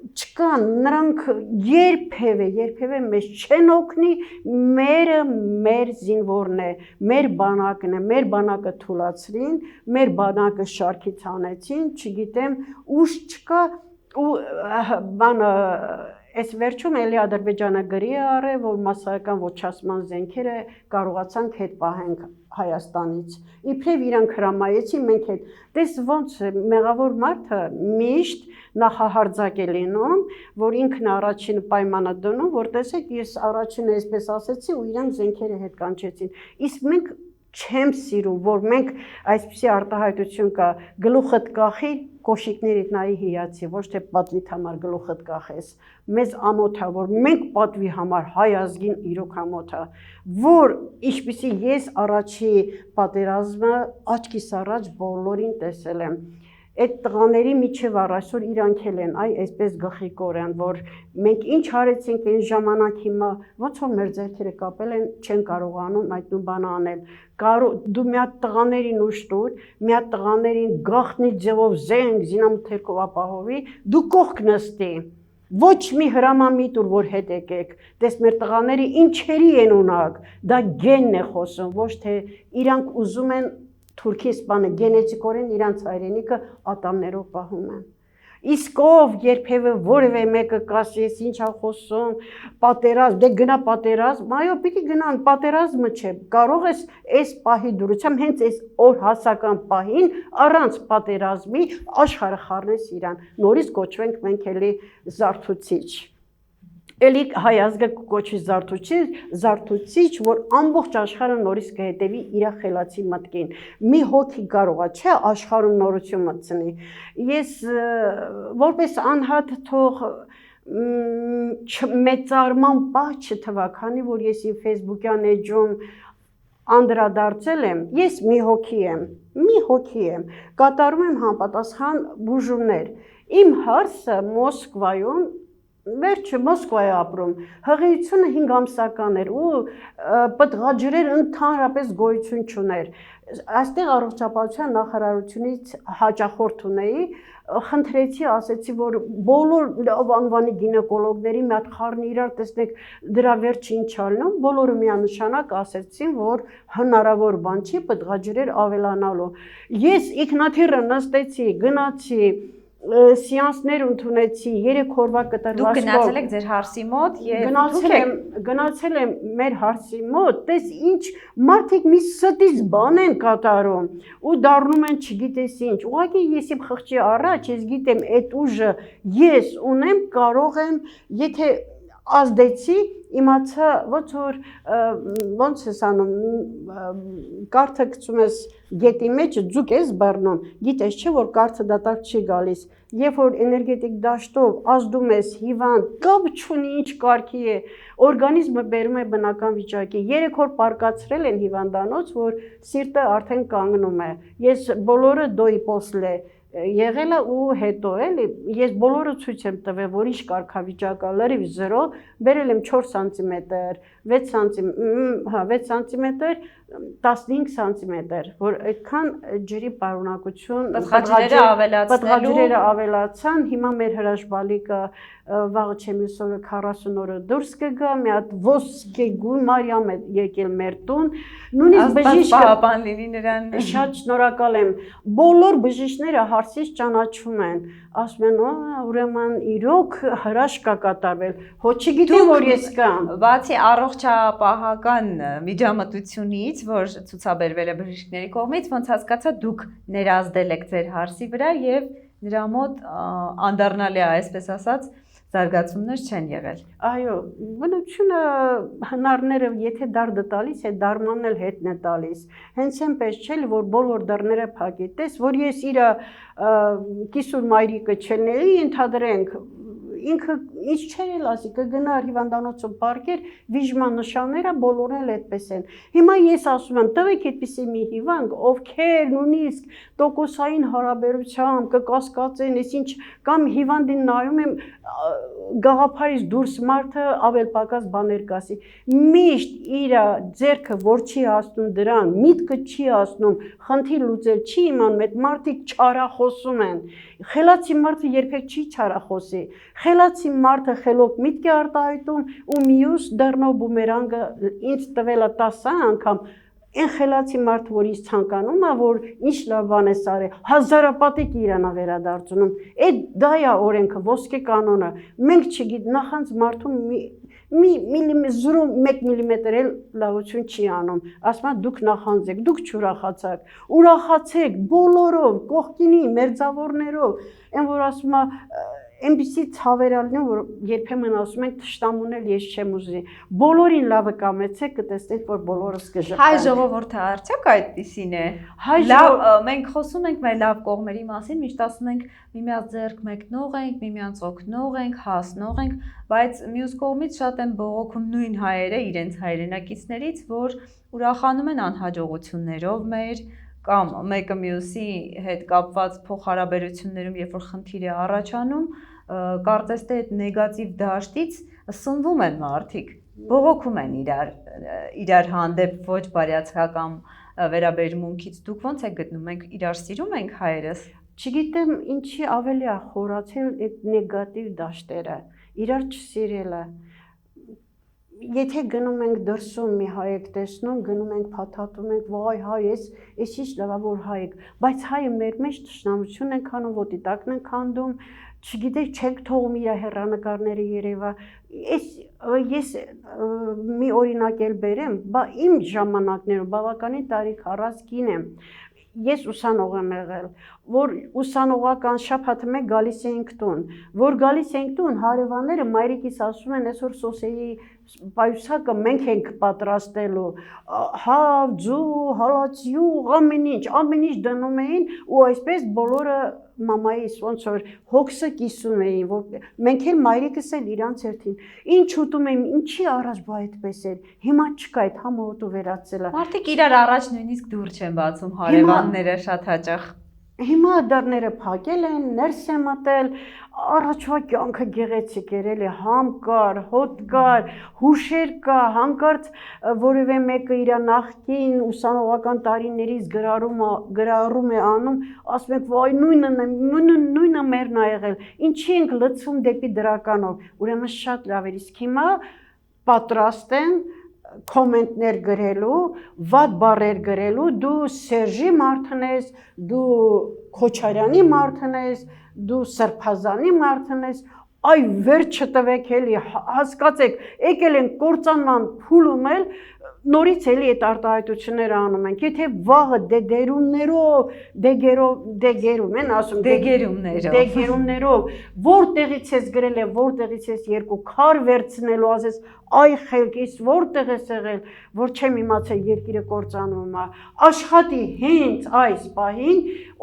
չկան, նրանք երբևէ մեզ չեն օգնի, մեր զինվորն է, մեր բանակն է, մեր բանակը թուլացրին, մեր բանակը շարքից հանեցին, չգիտեմ, ուժ չկա ու բանը Այս վերջում էլի Ադրբեջանը գրի է արել, որ մասսայական ոչնչացման զենքերը կարողացանք հետ պահենք Հայաստանից։ Իբրև իրանք հրամայեցին, մենք հետ։ Դες ոնց է, մեղավոր մարդը միշտ նախահարձակ է լինում, որ ինքն առաջին պայմանը դնում, որ տեսեք, ես առաջինը այսպես ասեցի ու իրանք զենքերը հետ կանչեցին։ Իսկ մենք չեմ սիրում, որ մենք այսպիսի արտահայտություն կա, գլուխդ կախի, կոշիկներիդ նայի հիացի, ոչ թե պատվիդ համար գլուխդ կախես, մեզ ամոթ է, որ մենք պատվի համար հայ ազգին իրոք ամոթ է, որ ինչպիսի ես առաջի պատերազմը աչքիս առաջ բոլորին տեսել եմ, այդ տղաների միջև այսօր իրանքել են, այ այսպես գլխիկորեն, որ մենք ինչ արեցինք այն ժամանակ հիմա, ոնց որ մեր ձեռքերը կապել են, չեն կարողանում այդ բանը անել, դու մի հատ տղաներին ուշ տուր, մի հատ տղաներին գաղտնի ձևով զենք, զինամթերքով ապահովի, դու կողք նստի, ոչ մի հրամամիտ ուր որ հետ եկեք, դες մեր տղաների ինչերի են ունակ, դա գենն է խոսում, ոչ թե իրանք ուզում են Թուրքի սպանը գենետիկորեն իրանց հայրենիքը ատամներով պահում են։ Իսկ ով երբևէ որևէ մեկը կասես ինչա խոսում, պատերազմ, դե գնա պատերազմ, այո, պիտի գնան, պատերազմը չէ, կարող ես այս պահի դուրսամ հենց այս օր հասական պահին առանց պատերազմի աշխարհը խառնես իրան, նորից կոչվենք մենք էլի զարթուցիչ։ Էլի հայ ազգը կոչի զարթուցիչ, որ ամբողջ աշխարհը նորից կհետևի իր խելացի մտքին։ Մի հոգի կարողա չէ աշխարհում նորություն մտցնի։ Ես որպես անհատ թող մեծարման պահ չթվա, քանի որ ես իմ Facebook-յան էջում անդրադարձել եմ, ես մի հոգի եմ, կատարում եմ համապատասխան բուժումներ։ Իմ հարսը Մոսկվայում Վերջը Մոսկվայի ապրում, հղիությունը 5 ամսական էր ու պտղաջրեր ընդհանրապես գոյություն չուներ։ Այստեղ առողջապահության նախարարությունից հաճախորդ ունեի, խնդրեցի, ասեցի, որ բոլոր անվանի գինեկոլոգների մի հատ խառնի իրար, տեսնեք դրա վերջը ինչ ալնում, բոլորը միանշանակ ասեցին, որ հնարավոր բան չի պտղաջրեր ավելանալու։ Ես ինքնաթիռը նստեցի, գնացի սեանսներ ընդունեցի, 3 օրվա կտրվածքով։ Դուք գնացել եք ձեր հարսի մոտ եւ գնացել եմ մեր հարսի մոտ, տես ինչ մարդիկ մի ստից բան են կատարում ու դառնում են չգիտես ինչ։ Ուղղակի ես իմ խղճի առաջ, ես գիտեմ այդ ուժը ես ունեմ, կարող եմ, եթե ազդեցի, իմացա ոնց ես անում, կարթը գցում ես գետի մեջ, ձուկ ես բռնում, գիտես չէ, որ կարթը դատարկ չի գալիս, երբ որ էներգետիկ դաշտով ազդում ես հիվանդ, կապ չունի ինչ կարգի է, օրգանիզմը բերում է բնական վիճակի, 3 օր պարկացրել են հիվանդանոց, որ սիրտը արդեն կանգնում է, ես բոլորը դոյի պոսլե եղել է ու հետո էլի, ես բոլորը ցույց եմ տվել, որ ինչ կարգավիճակա լրիվ 0, բերել եմ 4 սանտիմետր, 6 սանտիմետր, 15 սանտիմետր, որ այդքան ջրի պարունակություն, պտղաջրերը ավելացան, հիմա մեր հրաշբալիկը վաղը չեմ ուսորը 40 օրը դուրս կգա, մի հատ ոսկեգույն Մարիամ է եկել մեր տուն, նույնիսկ բժիշկը, շատ շնորհակալ եմ, բոլոր բժիշկները Պարսից ճանաչում են, ասում են, ուրեմն իրոք հրաշք կա կատարվել, հո չգիտեմ որ ես կամ։ Բացի առողջապահական միջամտությունից, որ ցուցաբերվել է բժիշկների կողմից, ոնց հասկացա դուք ներազդել եք ձեր հարսի վրա եւ նրա մոտ անդառնալի է, այսպես ասած, զարգացումներ չեն եղել։ Այո, բնությունը հնարները եթե դարդը տալիս է, դարմանն էլ հետն է տալիս։ Հենց այնպես չէ՞ որ բոլոր դռները փակի։ Տես, որ ես իր կիսուր մայրիկը չելնեի, ընդհանրենք ինքը ինչ չէր ասի, կգնար հիվանդանոցը պարկեր, վիժման նշանները բոլորն էլ այդպես են։ Հիմա ես ասում եմ, տվեք այդպիսի մի հիվանդ, ովքեր նույնիսկ տոկոսային հարաբերությամբ կկասկածեն, այսինչ կամ հիվանդին նայում եմ գաղափարից դուրս մարդը ավել պակաս բաներ կասի։ Միշտ իր ձեռքը որ չի հասնում դրան, միտքը չի հասնում, խնդիր լուծել չի իմանում, այդ մարդիկ չարախոսում են։ Խելացի մարդը երբեք չի չարախոսի։ Խելացի մարդը խելոք միտք է արտահայտում ու մյուս դառնով բումերանգը ինձ տվել է 10 անգամ Այն խելացի մարդ, որ ինձ ցանկանում է, որ ինչ լավ բան է արել, հազարապատիկ իրանա վերադարձնում։ Այդ դա է օրենքը, ոսկե կանոնը։ Մենք չգիտենք, նախանց մարդուն մի 1 միլիմետր էլ լավություն չի անում։ Ասում են դուք նախանձ եք, դուք չուրախացաք։ Ուրախացեք բոլորով, կողքինի, մերձավորներով։ Այն որ ասում է այնպիսի ցավերալն որ երբեմն ասում ենք թշնամունել ես չեմ ուզի։ Բոլորին լավը կամեցեք, կտեսնեք, որ բոլորս կժղթան։ Հայ ժողովուրդը արդյոք այդպիսին է։ Լավ, մենք խոսում ենք մեր լավ կողմերի մասին, միշտ ասում ենք միմյանց ձեռք մեկնող ենք, միմյանց օգնող ենք, հասնող ենք, բայց մյուս կողմից շատ են բողոքում նույն հայերը իրենց հայրենակիցներից, որ ուրախանում են անհաջողություններով մեր կամ մեկը մյուսի հետ կապված փոխհարաբերություններում, երբ որ խնդիր է առաջանում, կարծես թե այդ նեգատիվ դաշտից սնվում են մարդիկ, բողոքում են իրար հանդեպ ոչ բարյացակամ վերաբերմունքից։ Դուք ո՞նց եք գտնում, մենք իրար սիրում ենք հայերս։ Չգիտեմ ինչի ավելի է խորացել այդ նեգատիվ դաշտերը, իրար չսիրելը։ Եթե գնում ենք դրսում մի հայեք տեսնում, գնում ենք փաթաթում ենք, վայ հայ, ես ինչ լավ որ հայեք, բայց հայը մեր մեջ թշնամություն ենք անում, ոտի տակն ենք հանդում, չգիտեք չենք թողում իր հեռանկարները երևա։ Ես մի օրինակ էլ բերեմ, իմ ժամանակներում բավականին տարիք առած կին եմ։ Ես ուսանող եմ եղել, որ ուսանողական շաբաթը մեկ գալիս էինք տուն, որ գալիս էինք տուն, հարևանները մայրիկիս ասում են, այսօր սոսեի պայուսակը մենք ենք պատրաստելու, հավ, ձու, հալածյու, ամեն ինչ դնում էին ու այսպես բոլորը մամայիս ոնց որ հոգսը կիսում էին, որ մենք էլ մայրիկս էլ իրանց երթին, ինչ ուտում էին, ինչի առաջ բա այդպես էր, հիմա չկա այդ համոհոտու վերացելը։ Մարդիկ իրար առաջ նույնիսկ դուր չեն բացում, հարևանները շատ հաճախ։ Հիմա դռները փակել են, ներս է մտել, առաջվա կյանքը գեղեցիկ էր, էլի համ կար, հոտ կար, հուշեր կա, հանկարծ որևէ մեկը իր նախկին ուսանողական տարիներից գրառում է անում, ասում եք, վայ նույնը մերն ա եղել, ինչի ենք լցվում դեպի դրականով, ուրեմն շատ լավ էր, իսկ հիմա պատրաստ են կոմենտներ գրելու, վատ բառեր գրելու, դու Սերժի մարդն ես, դու Քոչարյանի մարդն ես, դու Սրբազանի մարդն ես, այ վերջը տվեք էլի, հասկացեք, եկել են կործանման փուլում էլ, նորից էլի այդ արտահայտությունները անում ենք, եթե վաղը դեգերումներով, որտեղից ես գրել է, որտեղից ես երկու քար վերցնելու, ասես, այ խելքից որտեղ ես եղել, որ չեմ իմացել երկիրը կործանվում է, աշխատի հենց այս պահին,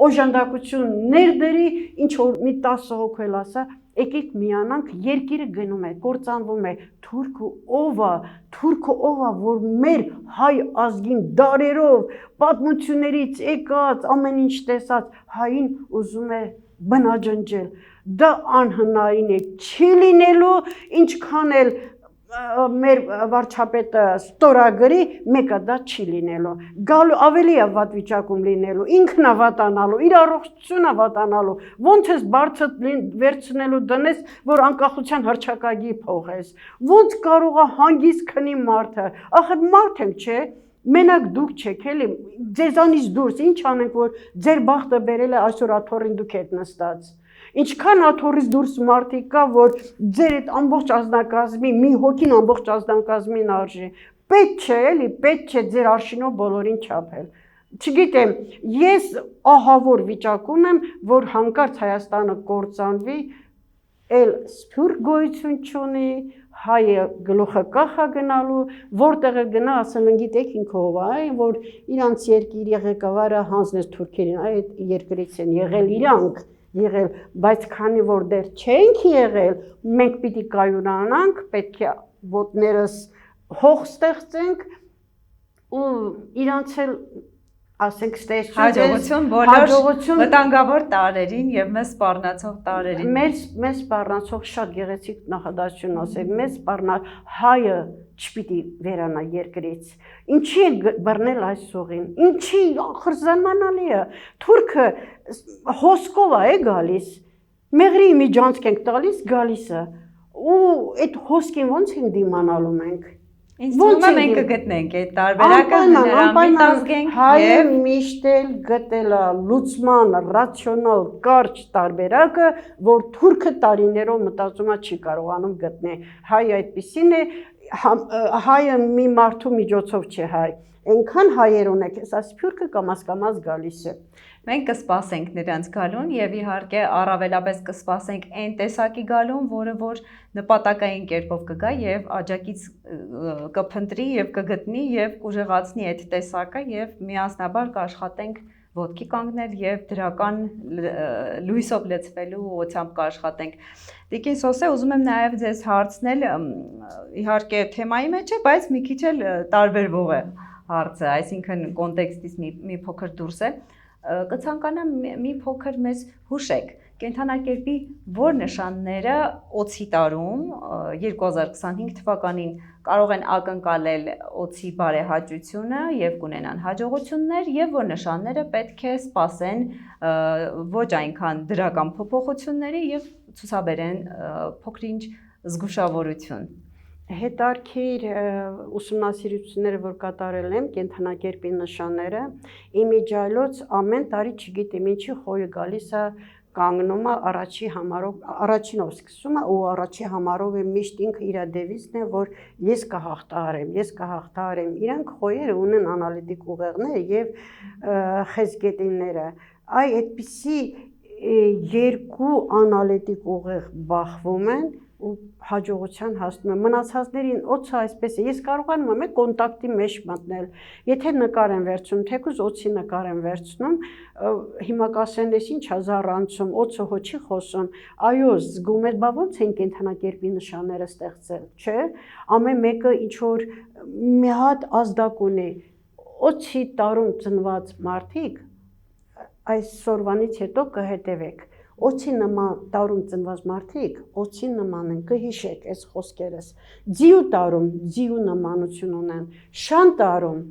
օժանդակություն ներդրի, ինչ որ մի 10 հոգու էլ ասա, եկեք միանանք, երկիրը գնում է, կործանվում է, թուրքը ով է, որ մեր հայ ազգին դարերով, պատմություններից եկած, ամեն ինչ տեսած, հային ուզում է բնաջնջել, դա անհնարին է, չի լինելու, ինչքան էլ մեր վարչապետը ստորագրի, մեկը դա չի լինելու, գալու ավելի է վատ վիճակում լինելու, ինքն է վատանալու, իր առողջությունը վատանալու, ոնց ես բարձր վերցնելու դնես, որ անկախության հռչակագիր փողես, ոնց կարող է հանգիստ քնի մարդը, ախր մարդ ենք, չէ, Մենակ դուք չեք էլի, ձեզանից դուրս ինչ անենք, որ ձեր բախտը բերել է այսօր աթոռին դուք եք նստած։ Ինչքան աթոռից դուրս մարդիկ կա, որ ձեր այդ ամբողջ ազնագազմի, մի հոգին ամբողջ ազնագազմին արժի։ Պետք չէ էլի, պետք չէ ձեր արշինով բոլորին չափել։ Չգիտեմ, ես ահավոր վիճակում եմ, որ հանկարծ Հայաստանը կործանվի, էլ սփյուռք գոյություն չունի, հայը գլուխը կախա գնալու, որտեղը գնա, ասել են գիտեք ինքը ով է, որ իրանց երկիր ղեկավարը հանձնեց թուրքերին, այդ երկրից են եղել իրանք, եղել, բայց քանի որ դեռ չենք եղել, մենք պիտի կայունանանք, պետք է ոտներս հող ստեղծենք ու իրանց էլ ասենք հաջողություն բոլոր վտանգավոր տարերին եւ մեզ սպառնացող տարերին։ Մեզ սպառնացող շատ գեղեցիկ նախադասություն ասել, մեզ սպառնա հայը չպիտի վերանա երկրից։ Ինչի է բռնել այս սողին։ Ինչի խրզանմանալի է։ Թուրքը հոսկով է գալիս։ Մեղրի միջանցք ենք տալիս, գալիս է։ Ու այդ հոսքին ոնց ենք դիմանալու մենք։ Ինձ թվում է մենք կգտնենք այդ տարբերակը հնարամիտ հայը միշտ էլ գտել է լուծման ռացիոնալ կարճ տարբերակը, որ թուրքը տարիներով մտածում է չի կարողանում գտնել։ Հայը այդպեսին է, հայը մի մարդու միջոցով չէ հայ։ Այնքան հայեր ունեք, այս սփյուռքը կամաց գալիս է։ Մենք կսպասենք նրանց գալուն եւ իհարկե առավելապես կսպասենք այն տեսակի գալուն, որը որ նպատակային կերպով կգա եւ աջակից կփնտրի եւ կգտնի եւ կուժեղացնի այդ տեսակը եւ միասնաբար կաշխատենք ոտքի կանգնել եւ դրական լույսով լցվելու ուղղությամբ կաշխատենք։ Տիկին Սոսե, ուզում եմ նաեւ ձեզ հարցնել, իհարկե թեմայի մեջ է, բայց մի քիչ էլ տարբերվող է հարցը, այսինքն կոնտեքստից մի փոքր դուրս է։ Կցանկանամ մի փոքր մեզ հուշեք կենդանակերպի որ նշանները օձի տարում 2025 թվականին կարող են ակնկալել օձի բարեհաճությունը եւ կունենան հաջողություններ եւ որ նշանները պետք է սպասեն ոչ այնքան դրական փոփոխությունների եւ ցուցաբերեն փոքրինչ զգուշավորություն։ Հետարքիր ուսումնասիրությունները, որ կատարել եմ, կենդանակերպի նշանները, իմիջիայլոց ամեն տարի չգիտեմ ինչի խոյը գալիս է կանգնում է առաջինով սկսում է ու առաջի համարով է միշտ ինքը իր դևիզն է, որ ես կհաղթահարեմ, իրանք խոյերը ունեն անալիտիկ ուղեղներ եւ խեցգետինները, այ այդպիսի երկու անալիտիկ ուղեղ բախվում են ու հաջողության հասնում եմ, մնացածներին օձը այսպես է, ես կարողանում եմ կոնտակտի մեջ մտնել, եթե նկար եմ վերցնում, թեկուզ օձի նկար եմ վերցնում, հիմա կասեն ես ինչ հազարանցում, օձը հո չի խոսում, այո զգում եք, բա ոնց են կենդանակերպի նշանները ստեղծել, չէ, ամեն մեկը ինչ որ մի հատ ազդակ ունի, օձի տարում ծնված մարդիկ այսօրվանից հետո կհետևեք Օձի նման տարում ծնված մարդիկ, օձի նման են, կհիշեք այս խոսքերս, ձիու տարում, ձիու նմանություն ունեն, շան տարում,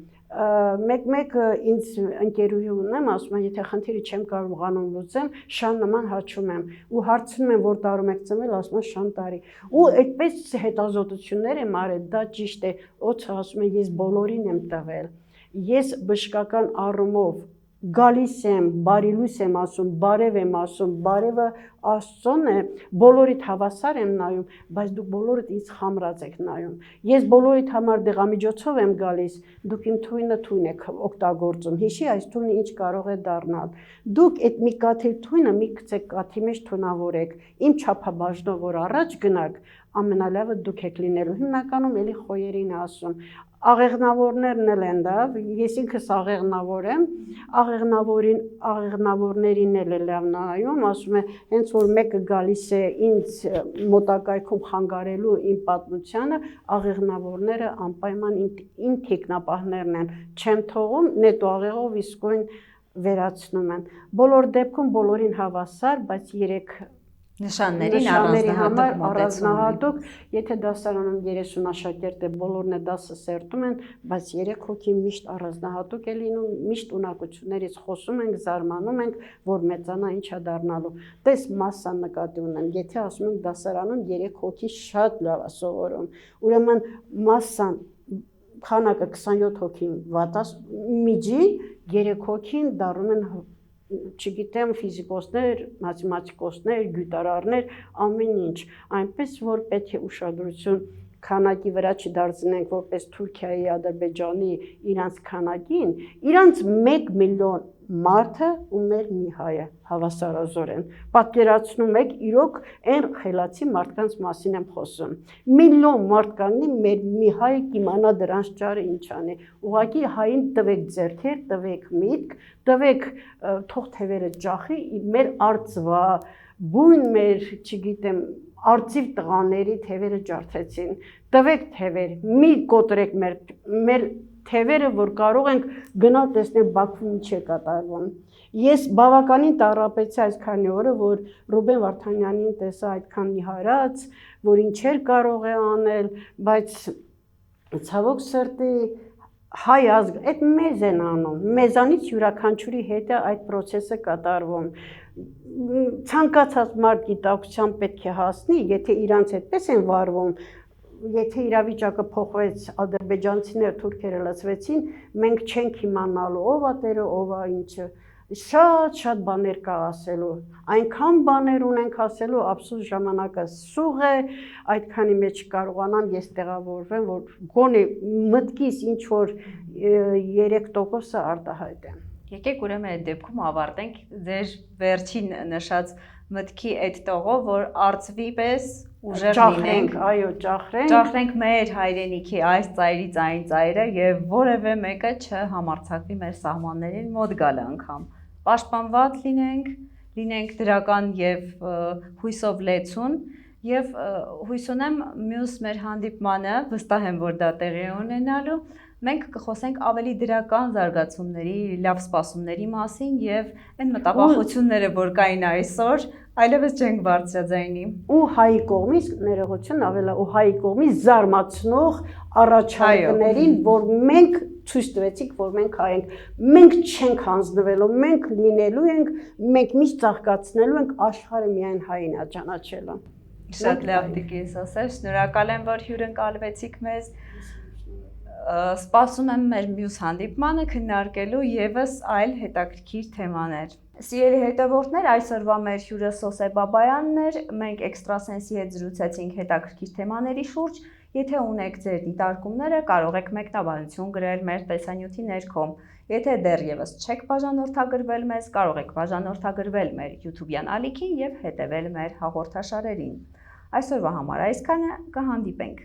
մեկ-մեկը ինձ ընկերուհի ունեմ, ասում եմ, եթե խնդիրը չեմ կարողանում լուծեմ, շան նման հաչում եմ, ու հարցնում եմ, որ տարում եք ծնվել, ասում եմ, շան տարի, ու այդպես հետազոտություններ եմ արել, դա ճիշտ է, օձը ասում եմ, ես բոլորին եմ տվել, ես բժշկական առումով գալիս եմ, բարի լույս եմ ասում, բարև եմ ասում, բարևը Աստծոն է, բոլորիդ հավասար եմ նայում, բայց դուք բոլորդ ինձ խամրած եք նայում։ Ես բոլորիդ համար դեղամիջոցով եմ գալիս, դուք իմ թույն եք օգտագործում։ Հիշի այս թույնը ինչ կարող է դառնալ։ Դուք այդ մի կաթիլ թույնը մի գցեք կաթի մեջ թունավորեք։ Իմ չափաբաժնով որ առաջ գնաք, ամենալավը դուք եք լինելու։ Հիմնականում էլի խոյերին է ասում։ Աղեղնավորներն էլ են դա, ես ինքս աղեղնավոր եմ, աղեղնավորներին էլ լավ նայում, ասում է, հենց որ մեկը գալիս է ինձ մոտակայքում խանգարելու իմ պատմությանը, աղեղնավորները անպայման իմ թիկնապահներն են, չեմ թողում, նետո աղեղով իսկույն վերացնում են։ Բոլոր դեպքում բոլորին հավասար, բայց երեք նշաններին առանձնահատուկ, եթե դասարանում 30 աշակերտ է, բոլորն է դասը սերտում են, բայց 3 հոգի միշտ առանձնահատուկ է լինում, միշտ ունակություններից խոսում ենք, զարմանում ենք, որ մեծանա ինչ է դառնալու։ Տես մասսան նկատի ունեմ, եթե ասում ենք դասարանում 3 հոգի շատ լավ է սովորում, ուրեմն մասսան քանակը 27 հոգին վատաս միջին 3 հոգին դառնում են չգիտեմ ֆիզիկոսներ, մաթեմատիկոսներ, գյուտարարներ, ամեն ինչ, այնպես որ պետք է ուշադրություն քանակի վրա չդարձնենք որպես Թուրքիայի, Ադրբեջանի իրանց քանակին, իրանց 1 միլիոն մարդը ու մեր մի հայը հավասարազոր են։ Պատկերացնում եք, իրոք այն խելացի մարդկանց մասին եմ խոսում։ Միլիոն մարդ կանգնի մեր մի հայը կիմանա դրանց ճարը ինչ անի։ Ուղղակի հային տվեք ձեռքեր, տվեք միտք, տվեք թող թևերը ջախի, մեր արծվա, բույն մեր, չգիտեմ, արծիվ տղաների թևերը ջարդեցին, տվեք թևեր, մի կոտրեք մեր թևերը, որ կարող ենք գնալ տեսնել Բաքվում ինչ է կատարվում։ Ես բավականին տառապեցի այսքանի օրը, որ Ռուբեն Վարդանյանին տեսա այդքան նիհարած, որ ինչեր կարող է անել, բայց ցավոք սրտի հայ ազգ, այդ մեզ են անում, մեզանից յուրաքանչյուրի հետ է այդ process-ը կատարվում։ Ցանկացած մարդ գիտակցության պետք է հասնի, եթե իրանց այդպես են վարվում, եթե իրավիճակը փոխվեց, ադրբեջանցիները, թուրքերը լծվեցին, մենք չենք իմանալու ով է տերը, ով է ինչը։ Շատ բաներ կա ասելու, այնքան բաներ ունենք ասելու, ափսոս ժամանակը սուղ է, այդքանի մեջ կարողանամ ես տեղավորվեմ, որ գոնե մտքիս ինչ որ 3%-ը արտահայտեմ։ Եկեք ուրեմն այդ դեպքում ավարտենք ձեր վերջին նշած մտքի այդ տողով, որ արծվի պես ուժեղ լինենք, այո, ճախրենք մեր հայրենիքի այս ծայրից այն ծայրը եւ որևէ մեկը չհամարցակվի մեր սահմաններին մոտ գալ անգամ։ Պաշտպանված լինենք դրական եւ հույսով լեցուն եւ հույս ունեմ մյուս մեր հանդիպմանը, վստահ եմ, որ դա տեղի ունենալու, մենք կխոսենք ավելի դրական զարգացումների, լավ սպասումների մասին եւ այն մտավախությունները, որ կային այսօր, այլևս չենք բարձրաձայնի։ Ու հայի կողմից ներողություն ավելա, ու հայի կողմից զարմացնող առաջարկներին, որ մենք ցույց տվեցիք, որ մենք հայ ենք, մենք չենք հանձնվելու, մենք լինելու ենք, մենք միշտ ծաղկացնելու ենք աշխարհը միայն հային է ճանաչելու։ Շատ լավ դիքես ասել, շնորհակալ եմ, որ հյուրընկալվեցիք մեզ։ Սպասում եմ մեր մյուս հանդիպմանը քննարկելու եւս այլ հետաքրքիր թեմաներ։ Սիրելի հետևորդներ, այսօրվա մեր հյուրը Սոսե Բաբայանն էր, մենք էքստրասենսի հետ զրուցեցինք հետաքրքիր թեմաների շուրջ, եթե ունեք ձեր դիտարկումները, կարող եք մեկնաբանություն գրել մեր տեսանյութի ներքո։ Եթե դեռևս չեք բաժանորդագրվել մեզ, կարող եք բաժանորդագրվել մեր YouTube-յան ալիքին եւ հետեւել մեր հաղորդաշարերին։ Այսօրվա համար այսքանը, կհանդիպենք։